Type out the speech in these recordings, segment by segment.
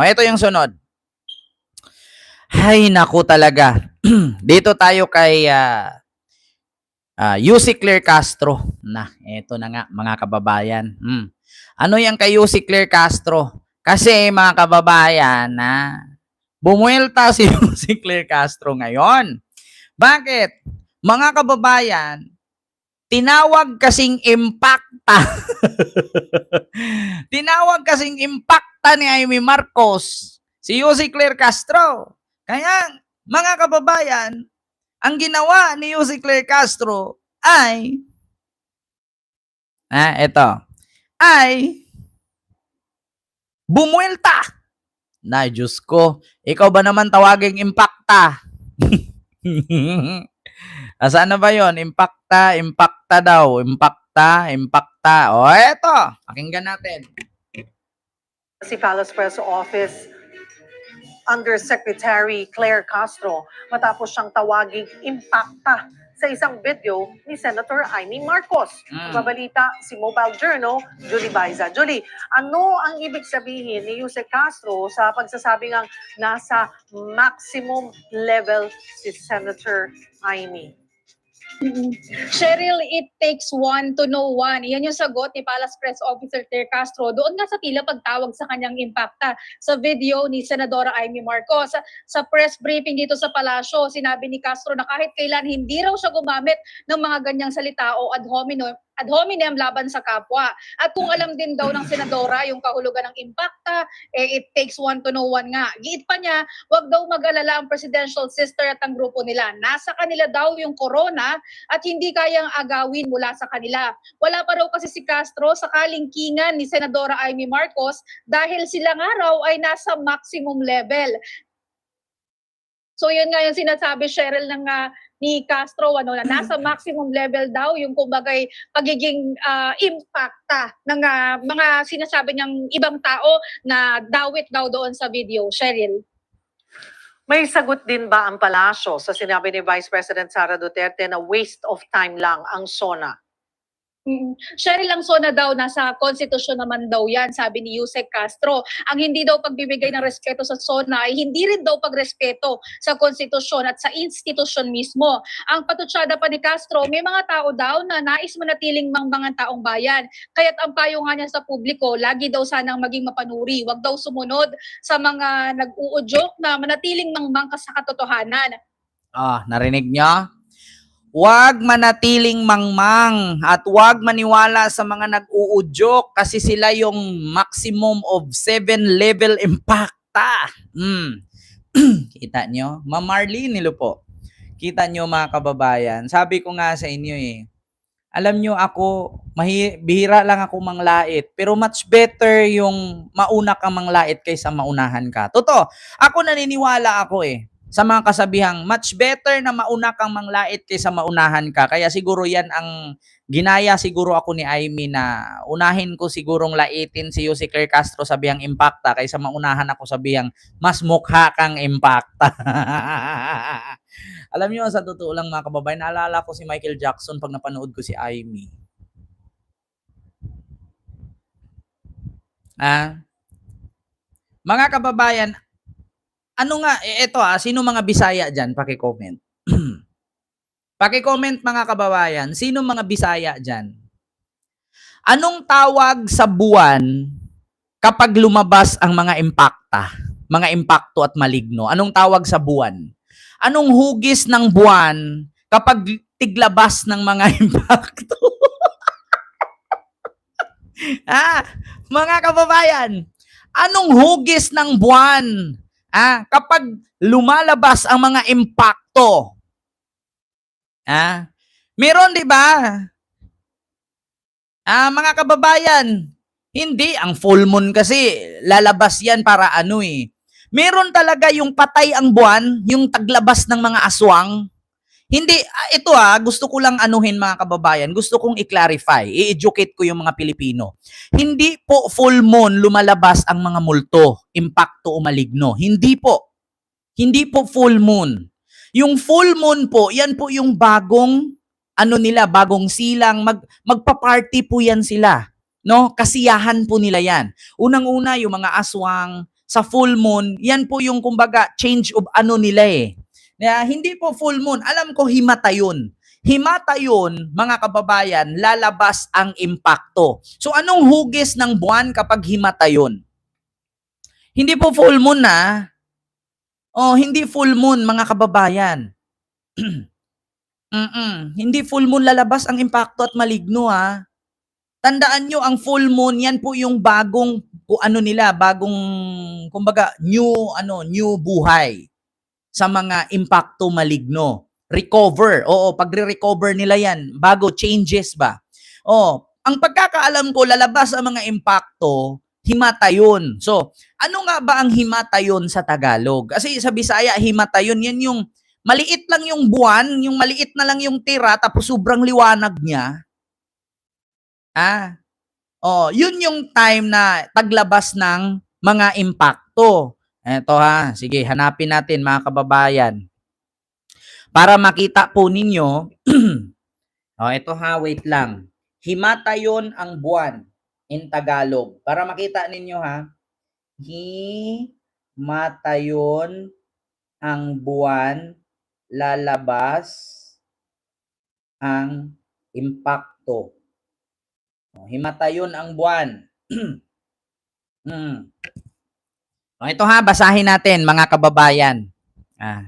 Ito yung sunod. Hay, naku talaga. Dito tayo kay UC Claire Castro. Ito na nga mga kababayan. Ano yan kay UC Claire Castro? Kasi mga kababayan bumuelta si UC Claire Castro ngayon. Bakit? Mga kababayan, tinawag kasing impacta. Tinawag kasing impacta ni Amy Marcos si UC Claire Castro. Kaya mga kababayan, ang ginawa ni UC Claire Castro ay bumuelta. Diyos ko, ikaw ba naman tawaging impacta? Saan na ba yon? Impacta daw. Impacta. O, eto. Pakinggan natin. Si Palace Press Office Undersecretary Claire Castro matapos siyang tawaging impacta sa isang video ni Senator Amy Marcos. Mabalita si Mobile Journal, Julie Baiza. Julie, ano ang ibig sabihin ni Jose Castro sa pagsasabing ang nasa maximum level si Senator Amy? Cheryl, it takes one to know one. Yan yung sagot ni Palace Press Officer Claire Castro doon nga sa tila pagtawag sa kanyang impacta sa video ni Senadora Amy Marcos. Sa press briefing dito sa Palasyo, sinabi ni Castro na kahit kailan hindi raw siya gumamit ng mga ganyang salita o ad hominem laban sa kapwa. At kung alam din daw ng senadora yung kahulugan ng impacta, it takes one to know one nga. Giit pa niya, wag daw mag-alala ang presidential sister at ang grupo nila. Nasa kanila daw yung corona at hindi kayang agawin mula sa kanila. Wala pa raw kasi si Castro sa kalingkingan ni Senadora Amy Marcos dahil sila nga raw ay nasa maximum level. So yun nga yung sinasabi, Cheryl, ni Castro, na nasa maximum level daw yung kumbagay pagiging impacta ng mga sinasabi niyang ibang tao na dawit daw doon sa video. Cheryl. May sagot din ba ang palasyo sa sinabi ni Vice President Sara Duterte na waste of time lang ang SONA? Cheryl, ang SONA daw, nasa konstitusyon naman daw yan, sabi ni Yusek Castro. Ang hindi daw pagbibigay ng respeto sa SONA ay hindi rin daw pagrespeto sa konstitusyon at sa institusyon mismo. Ang patutsada pa ni Castro, may mga tao daw na nais manatiling mga taong bayan. Kaya't ang payo nga niya sa publiko, lagi daw sanang maging mapanuri. Huwag daw sumunod sa mga nag-uudyok na manatiling mangmang sa katotohanan. Narinig niyo? Huwag manatiling mangmang at huwag maniwala sa mga nag-uudyok kasi sila yung maximum of 7 level impacta. Kita nyo? Ma'am Marlene Nilupo. Kita nyo mga kababayan. Sabi ko nga sa inyo alam nyo ako, bihira lang ako manglait. Pero much better yung mauna kang manglait kaysa maunahan ka. Totoo, ako naniniwala ako sa mga kasabihang, much better na mauna kang manglait kaysa maunahan ka. Kaya siguro yan ang ginaya siguro ako ni Amy na unahin ko sigurong laitin si Jose Claire Castro sabihang impacta kaysa maunahan ako sabihang mas mukha kang impacta. Alam niyo, sa totoo lang mga kababayan, naalala ko si Michael Jackson pag napanood ko si Amy. Mga kababayan, ano nga, ito sino mga Bisaya dyan? Paki-comment. Paki-comment mga kababayan, sino mga Bisaya dyan? Anong tawag sa buwan kapag lumabas ang mga impacta? Mga impacto at maligno. Anong tawag sa buwan? Anong hugis ng buwan kapag tiglabas ng mga impacto? Mga kababayan, anong hugis ng buwan kapag lumalabas ang mga impacto? Meron, di ba? Mga kababayan, hindi. Ang full moon kasi, lalabas yan para Meron talaga yung patay ang buwan, yung taglabas ng mga aswang. Hindi, ito gusto ko lang anuhin mga kababayan, gusto kong i-clarify, i-educate ko yung mga Pilipino. Hindi po full moon lumalabas ang mga multo, impacto o maligno. Hindi po. Hindi po full moon. Yung full moon po, yan po yung bagong, bagong silang, magpa-party po yan sila. No? Kasiyahan po nila yan. Unang-una, yung mga aswang, sa full moon, yan po yung kumbaga change of ano nila eh. Na hindi po full moon, alam ko himata yun. Himata yun, mga kababayan, lalabas ang impakto. So anong hugis ng buwan kapag himata yun? Hindi po full moon na. Oh, hindi full moon, mga kababayan. Hindi full moon lalabas ang impakto at maligno ha. Tandaan nyo, ang full moon, yan po yung bagong, ano nila, bagong, kumbaga, new buhay sa mga impakto maligno. Recover. Oo, pagre-recover nila yan. Bago, changes ba? Oh, ang pagkakaalam ko, lalabas ang mga impakto, himata yun. So, ano nga ba ang himata yun sa Tagalog? Kasi sa Bisaya, himata yun. Yan yung maliit lang yung buwan, yung maliit na lang yung tira, tapos sobrang liwanag niya. Oh, yun yung time na paglabas ng mga impakto. Eto ha, sige, hanapin natin mga kababayan. Para makita po ninyo, oh, ito ha, wait lang. Himata yun ang buwan in Tagalog. Para makita ninyo ha, himata yun ang buwan, lalabas ang impakto. Himata yun ang buwan. Ito ha, basahin natin mga kababayan.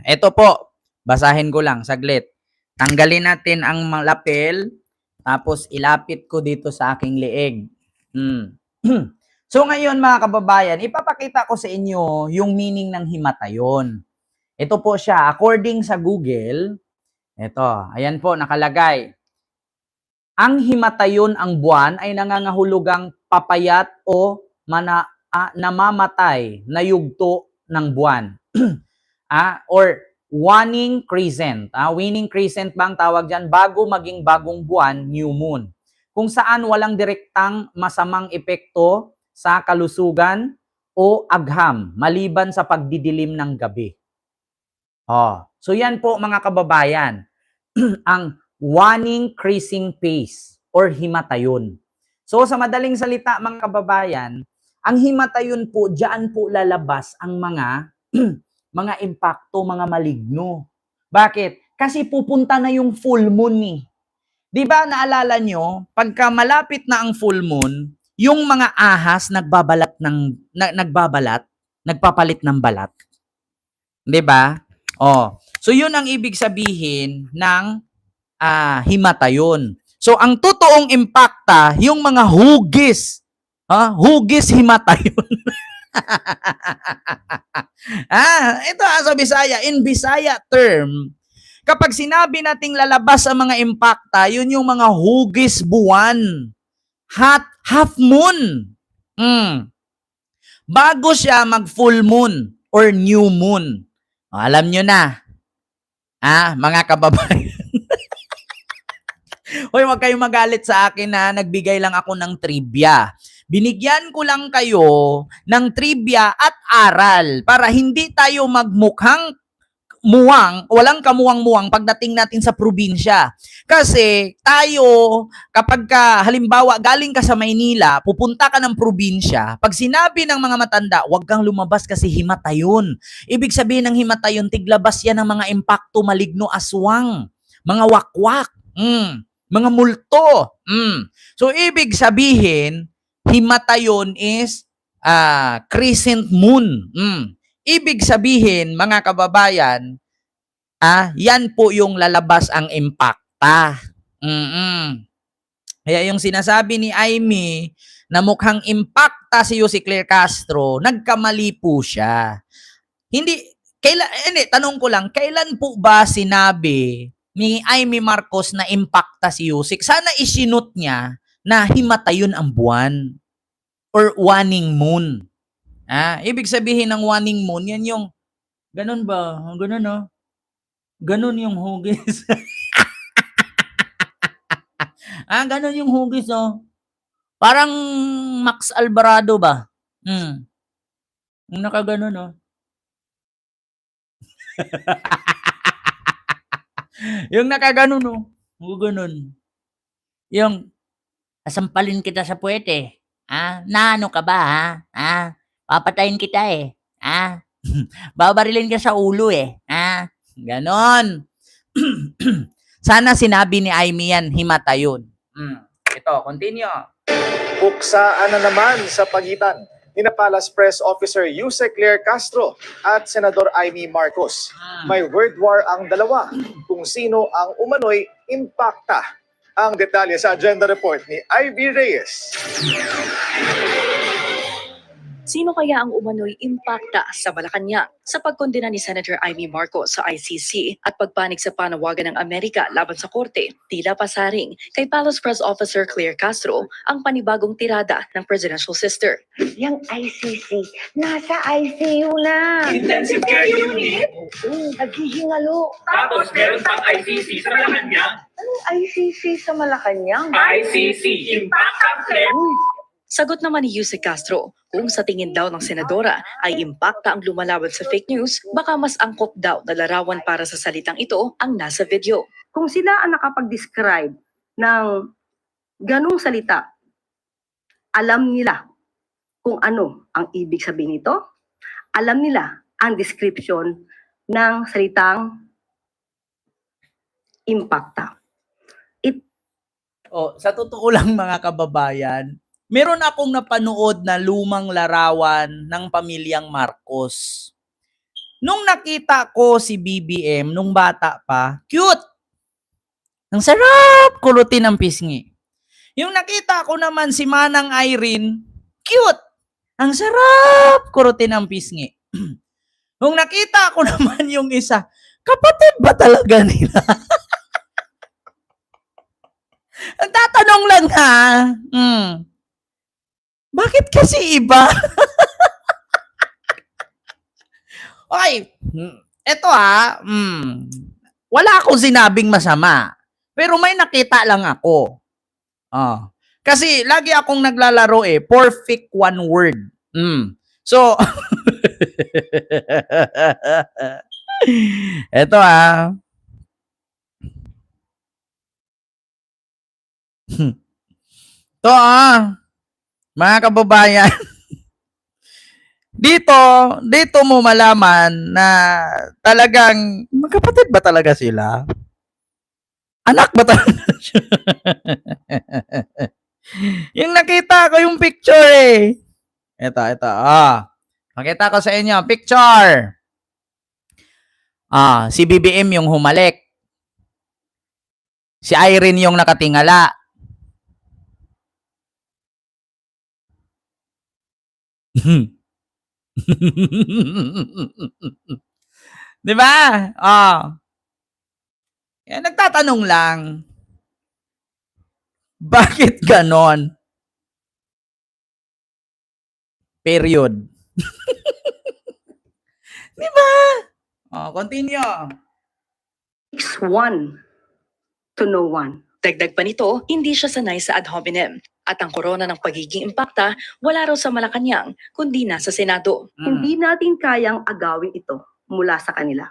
Ito po, basahin ko lang, saglit. Tanggalin natin ang lapel, tapos ilapit ko dito sa aking leeg. So ngayon mga kababayan, ipapakita ko sa inyo yung meaning ng himatayon. Ito po siya, according sa Google, ito, ayan po, nakalagay. Ang himatayon ang buwan ay nangangahulugang papayat o namamatay na yugto ng buwan. Or waning crescent. Waning crescent bang tawag dyan? Bago maging bagong buwan, new moon. Kung saan walang direktang masamang epekto sa kalusugan o agham, maliban sa pagdidilim ng gabi. So yan po mga kababayan, ang waning creasing phase or himatayon. So sa madaling salita mga kababayan, ang himatayon po, diyan po lalabas ang mga mga impakto, mga maligno. Bakit? Kasi pupunta na yung full moon eh. 'Di ba naalala nyo, pagka malapit na ang full moon, yung mga ahas nagpapalit ng balat. 'Di ba? So yun ang ibig sabihin ng himatayon. So, ang totoong impakta, yung mga hugis. Hugis himatayon. Ito sa Bisaya. In Bisaya term, kapag sinabi nating lalabas ang mga impakta, yun yung mga hugis buwan. Half moon. Bago siya mag full moon or new moon. Alam nyo na. Mga kababayan. Hoy, wag kayong magalit sa akin na nagbigay lang ako ng trivia. Binigyan ko lang kayo ng trivia at aral para hindi tayo magmukhang walang kamuwang-muwang pagdating natin sa probinsya. Kasi tayo, kapag halimbawa galing ka sa Maynila, pupunta ka ng probinsya, pag sinabi ng mga matanda, wag kang lumabas kasi himatayon. Ibig sabihin ng himatayon, tiglabas yan ng mga impakto maligno, aswang, mga wakwak, mga multo. So, ibig sabihin, himatayon is crescent moon. Ibig sabihin, mga kababayan, yan po yung lalabas ang impakta. Kaya yung sinasabi ni Aimee na mukhang impakta si Jose Claire Castro, nagkamali po siya. Tanong ko lang, kailan po ba sinabi ni Aimee Marcos na impakta si Yusik? Sana isinut niya na himatayon ang buwan or waning moon. Ibig sabihin ng waning moon, yan yung, ganun ba? Ganun ganun yung hugis. Ganun yung hugis, Parang Max Alvarado ba? Yung nakaganon, yung nakaganon, ganun. Yung, asampalin kita sa puwete. Naano ka ba, papatayin kita eh. Ah, babarilin ka sa ulo eh. Ah, ganon. Sana sinabi ni Amy yan, himatayon. Ito, continue. Puksaan na naman sa pagitan ni Palace Press Officer Yuse Claire Castro at Senador Amy Marcos. May word war ang dalawa kung sino ang umano'y impacta. Ang detalye sa agenda report ni Ivy Reyes. Sino kaya ang umano'y impacta sa Malacanang sa pagkondena ni Senator Amy Marcos sa ICC at pagpanig sa panawagan ng Amerika laban sa korte? Tila pasaring kay Palace Press Officer Claire Castro ang panibagong tirada ng presidential sister. Yung ICC, nasa ICU na. Intensive care unit. Naghihingalo. Tapos meron pang ICC sa Malacanang. Anong ICC sa Malacanang? ICC Impact Complex. Uy, Sagot naman ni Yuse Castro, kung sa tingin daw ng senadora ay impacta ang lumalaban sa fake news, baka mas angkop daw na larawan para sa salitang ito ang nasa video. Kung sila ang nakapag-describe ng ganung salita, alam nila kung ano ang ibig sabihin nito, alam nila ang description ng salitang impacta. Sa totoo lang mga kababayan, meron akong napanood na lumang larawan ng pamilyang Marcos. Nung nakita ko si BBM, nung bata pa, cute! Ang sarap kulutin ng pisngi. Yung nakita ko naman si Manang Irene, cute! Ang sarap kurutin ng pisngi. Nung nakita ko naman yung isa, kapatid ba talaga nila? Ang tatanong lang ha, bakit kasi iba? Okay, eto ha, wala akong sinabing masama. Pero may nakita lang ako. Kasi lagi akong naglalaro perfect one word. So, eto ha. To mga kababayan, dito mo malaman na talagang magkapatid ba talaga sila? Anak ba talaga siya? Yung nakita ko yung picture Ito. Makita ko sa inyo, picture. Si BBM yung humalik. Si Irene yung nakatingala. Di ba? Nagtatanong lang. Bakit ganon? Period. Di ba? Continue. It's one to know one. Dagdag pa nito, hindi siya sanay sa ad hominem. At ang korona ng pagiging impacta, wala raw sa Malacanang, kundi nasa Senado. Hindi natin kayang agawin ito mula sa kanila.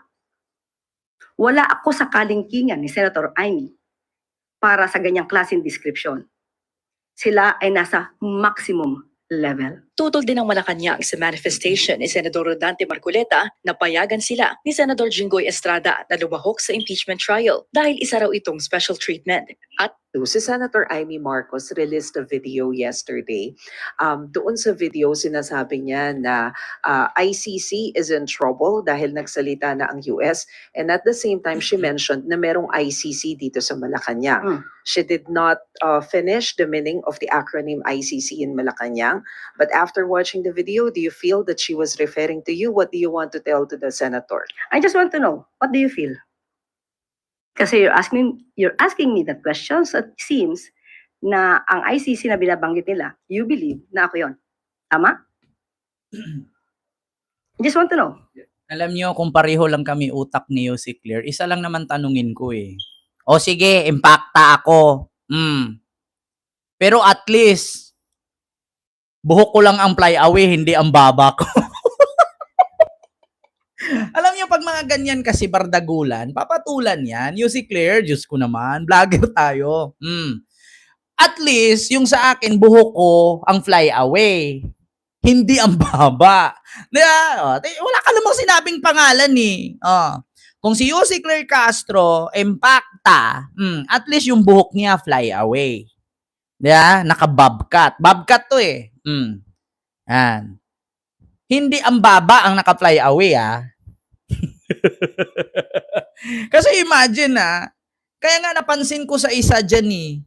Wala ako sa kalingkingan ni Senator Amy para sa ganyang klaseng description. Sila ay nasa maximum level. Tutol din ng Malacanang sa manifestation ni Senador Rodante Marcoleta na payagan sila ni Senador Jinggoy Estrada na lumahok sa impeachment trial dahil isa raw itong special treatment. At Si Senator Amy Marcos released a video yesterday. Doon sa video, sinasabi niya na ICC is in trouble dahil nagsalita na ang US. And at the same time, she mentioned na merong ICC dito sa Malacanang. She did not finish the meaning of the acronym ICC in Malacanang. But after watching the video, do you feel that she was referring to you? What do you want to tell to the senator? I just want to know, what do you feel? Kasi you're asking me that question, so it seems na ang ICC na binabanggit nila, you believe na ako yon. Tama? Just want to know. Alam nyo, kung pareho lang kami utak ni Yossi Claire, isa lang naman tanungin ko O sige, impacta ako. Pero at least, buhok ko lang ang fly away, hindi ang baba ko. Alam niyo, pag mga ganyan kasi bardagulan, papatulan yan. Yossi Claire, Diyos ko naman, vlogger tayo. At least, yung sa akin, buhok ko ang fly away. Hindi ang baba. Diba? Wala ka namang sinabing pangalan eh. Kung si Yusek Claire Castro, impacta, at least yung buhok niya fly away. Diba? Naka-bobcat. Bobcat to eh. Yan. Hindi ang baba ang naka-fly away Kasi imagine kaya nga napansin ko sa isa dyan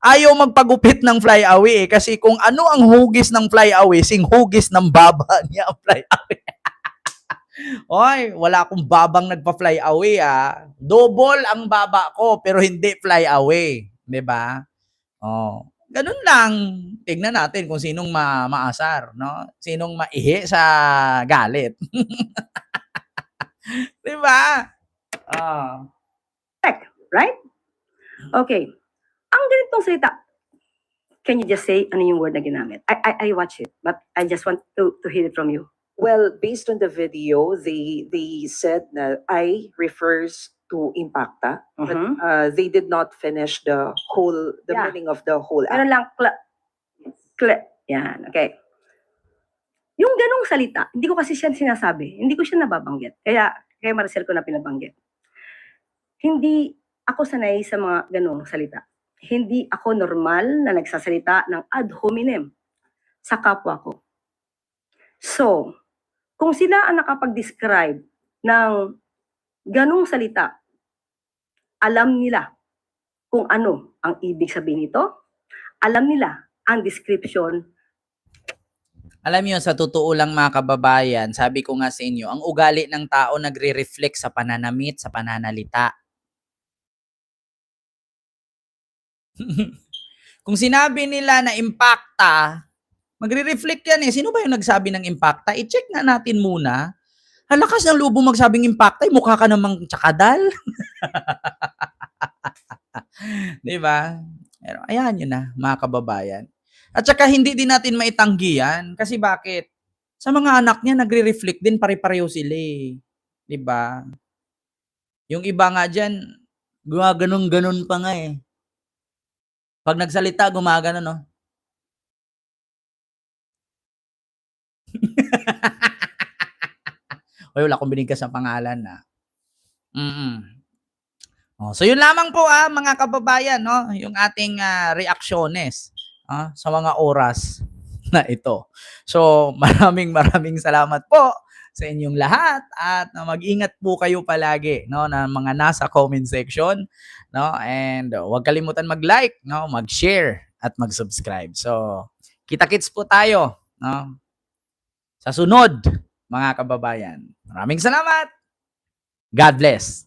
ayaw magpagupit ng fly away kasi kung ano ang hugis ng fly away, sing hugis ng baba niya ang fly away. Oy, wala akong babang nagpa-fly away Double ang baba ko pero hindi fly away, 'di ba? Ganun lang. Tignan natin kung sinong maasar, no? Sinong maihi sa galit. 'Di ba? Right? Okay. Ang ganitong salita, can you just say ano yung word na ginamit? I watch it, but I just want to hear it from you. Well, based on the video, they said na I refers to impacta, but Mhm. they did not finish the Yeah. meaning of the whole Meron lang, yan, okay. Yung ganong salita, hindi ko kasi siya sinasabi, hindi ko siya nababanggit. Kaya Maricel ko na pinabanggit. Hindi ako sanay sa mga ganong salita. Hindi ako normal na nagsasalita ng ad hominem sa kapwa ko. So, kung sila ang nakapag-describe ng ganong salita, alam nila kung ano ang ibig sabihin nito, alam nila ang description. Alam niyo, sa totoo lang mga kababayan, sabi ko nga sa inyo, ang ugali ng tao nagre-reflect sa pananamit, sa pananalita. Kung sinabi nila na impacta, magre-reflect yan Sino ba yung nagsabi ng impacta? I-check nga natin muna. Halakas ng lubo magsabing impacta, mukha ka namang tsakadal. Di ba? Pero ayan yun mga kababayan. At saka hindi din natin maitanggi yan. Kasi bakit? Sa mga anak niya, nagre-reflect din, pare-pareho sila Di ba? Yung iba nga dyan, gumaganon-ganon pa nga Pag nagsalita, gumagano, no? Oy, wala akong binigkas ng pangalan so yun lamang po mga kababayan, no? Yung ating reaksyones sa mga oras na ito. So maraming salamat po sa inyong lahat at mag-ingat po kayo palagi, no, na mga nasa comment section, no? And huwag kalimutan mag-like, no, mag-share at mag-subscribe. So kita-kits po tayo, no? Sa sunod, mga kababayan. Maraming salamat. God bless.